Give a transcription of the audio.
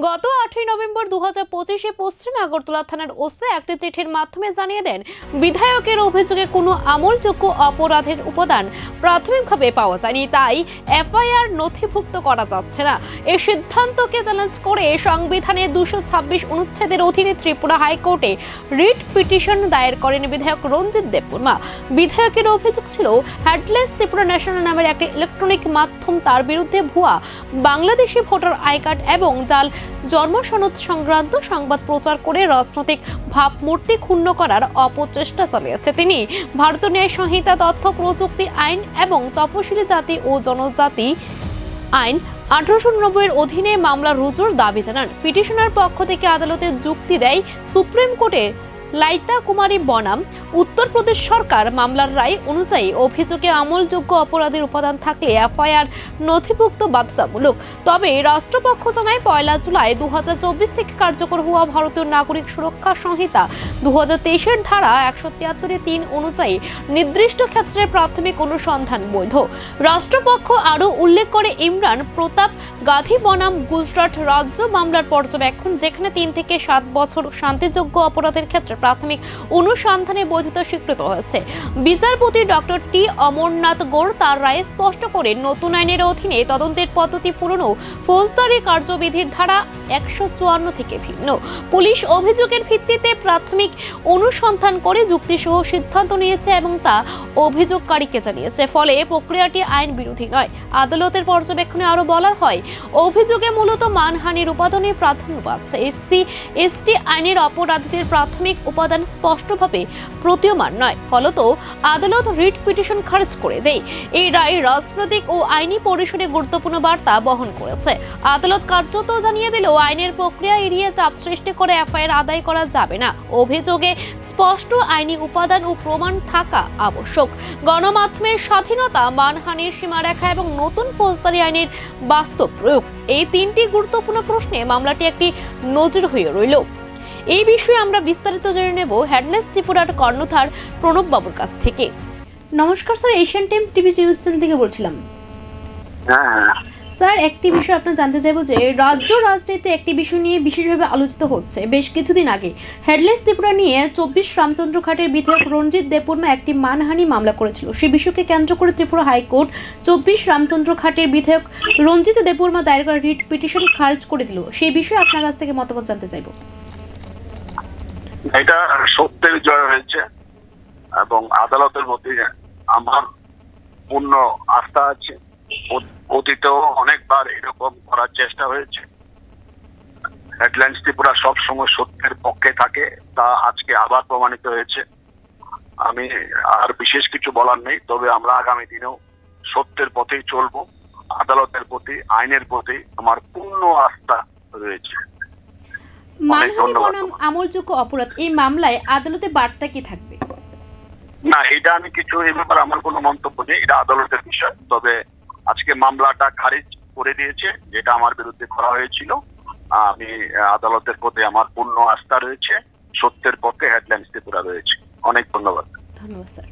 গত 8ই নভেম্বর 2025-এ পশ্চিম আগরতলা থানার ওসি একটি চিঠির মাধ্যমে জানিয়ে দেন, বিধায়কের অভিযোগে কোনো আমলযোগ্য অপরাধের উপাদান প্রাথমিকভাবে পাওয়া যায়নি, তাই এফআইআর নথিভুক্ত করা যাচ্ছে না। এই সিদ্ধান্তকে চ্যালেঞ্জ করে সংবিধানের 226 অনুচ্ছেদের অধীনে ত্রিপুরা হাইকোর্টে রিট পিটিশন দায়ের করেন বিধায়ক রঞ্জিত দেববর্মা। বিধায়কের অভিযোগ ছিল, হেডলেস ত্রিপুরা ন্যাশনাল নামের একটি ইলেকট্রনিক মাধ্যম তার বিরুদ্ধে ভুয়া বাংলাদেশি ভোটার আই কার্ড এবং জাল জন্ম সনদ সংক্রান্ত সংবাদ প্রচার করে রাজনৈতিক ভাবমূর্তি ক্ষুণ্ণ করার অপচেষ্টা চালিয়েছে। তিনি ভারতীয় ন্যায় সংহিতা, তথ্য প্রযুক্তি আইন এবং তফসিলি জাতি ও জনজাতি আইন 1890-এর অধীনে মামলা রুজুর দাবি জানান। পিটিশনার পক্ষ থেকে আদালতে যুক্তি দেয় সুপ্রিম কোর্টের লাইতা কুমারী বনাম উত্তরপ্রদেশ সরকার মামলার রায় অনুযায়ী অভিযোগে আমলযোগ্য অপরাধের উপাদান থাকলে এফআইআর নথিভুক্ত বাধ্যতামূলক। তবে রাষ্ট্রপক্ষ জানায়, 1 জুলাই 2024 থেকে কার্যকর হওয়া ভারতীয় নাগরিক সুরক্ষা সংহিতা 2023-এর ধারা 173(3) অনুযায়ী নির্দিষ্ট ক্ষেত্রে প্রাথমিক অনুসন্ধান বৈধ। রাষ্ট্রপক্ষ আরও উল্লেখ করে, ইমরান প্রতাপ গাধী বনাম গুজরাট রাজ্য মামলার পর্যবেক্ষণ, যেখানে 3 থেকে 7 বছর শান্তিযোগ্য অপরাধের ক্ষেত্রে প্রাথমিক অনুসন্ধানে বৈধতা স্বীকৃত হয়েছে। বিচারপতি ডক্টর টি অমরনাথ গৌড় তার রায়ে স্পষ্ট করে, নতুন আইনের অধীনে তদন্তের পদ্ধতি পুরনো ফৌজদারি কার্যবিধির ধারা 154 থেকে ভিন্ন। পুলিশ অভিযোগের ভিত্তিতে প্রাথমিক অনুসন্ধান করে যুক্তিসহ সিদ্ধান্ত নিয়েছে এবং তা অভিযোগকারীকে জানিয়েছে, ফলে প্রক্রিয়াটি আইন বিরোধী নয়। আদালতের পর্যবেক্ষণে আরও বলা হয়, অভিযোগে মূলত মানহানির উপাদানে প্রাধান্য পাচ্ছে। এসসি/এসটি আইনের অপরাধীদের প্রাথমিক উপাদান স্পষ্টভাবে প্রতীয়মান নয়, ফলত আদালত রিট পিটিশন খারিজ করে দেয়। এই রায় রাজনৈতিক ও আইনি পরিসরে গুরুত্বপূর্ণ বার্তা বহন করেছে। আদালত কার্যত জানিয়ে দিলেও আইনের প্রক্রিয়া এড়িয়ে চাপ সৃষ্টি করে এফআইআর আদায় করা যাবে না। অভিযোগে স্পষ্ট আইনি উপাদান ও প্রমাণ থাকা আবশ্যক। গণমাধ্যমের স্বাধীনতা, মানহানির সীমারেখা এবং নতুন ফৌজদারি আইনের বাস্তব প্রয়োগ, এই 3টি গুরুত্বপূর্ণ প্রশ্নে মামলাটি একটি নজির হয়ে রইল। এই বিষয়ে আমরা বিস্তারিত জেনে নেব হেডলেস ত্রিপুরার কর্ণধার প্রণব বাবুর কাছ থেকে। নমস্কার sir, Asian time TV news channel থেকে বলছিলাম। স্যার, একটি বিষয় আপনার জানতে চাইবো যে রাজ্য রাজনীতিতে একটি বিষয় নিয়ে বিশেষভাবে আলোচিত হচ্ছে। বেশ কিছুদিন আগে হেডলেস ত্রিপুরা নিয়ে 24 রামচন্দ্র ঘাটের বিধায়ক রঞ্জিত দেববর্মা একটি মানহানি মামলা করেছিল। সেই বিষয়কে কেন্দ্র করে ত্রিপুরা হাইকোর্ট 24 রামচন্দ্র ঘাটের বিধায়ক রঞ্জিত দেববর্মা দায়ের করা রিট পিটিশন খারিজ করে দিল। সেই বিষয়ে আপনার কাছ থেকে মতামত জানতে চাইবো। এটা সত্যের জয় হয়েছে এবং আদালতের মধ্যে আমার পূর্ণ আস্থা আছে। অতীতেও অনেকবার এরকম করার চেষ্টা হয়েছে। হেডলাইন্স ত্রিপুরা সবসময় সত্যের পক্ষে থাকে, তা আজকে আবার প্রমাণিত হয়েছে। আমি আর বিশেষ কিছু বলার নেই, তবে আমরা আগামী দিনেও সত্যের পথেই চলবো। আদালতের প্রতি, আইনের প্রতি আমার পূর্ণ আস্থা রয়েছে। মানহানি বনাম আমলযোগ্য অপরাধ, এই মামলায় আদালতে বার্তা কি থাকবে? না, এটা আমি কিছু, এই ব্যাপারে আমার কোনো মন্তব্য নেই, এটা আদালতের বিষয়। তবে আজকে মামলাটা খারিজ করে দিয়েছে, যেটা আমার বিরুদ্ধে করা হয়েছিল। আমি আদালতের প্রতি আমার পূর্ণ আস্থা রয়েছে, সত্যের পক্ষে হেডলাইন্স ত্রিপুরা রয়েছে। অনেক ধন্যবাদ। ধন্যবাদ স্যার।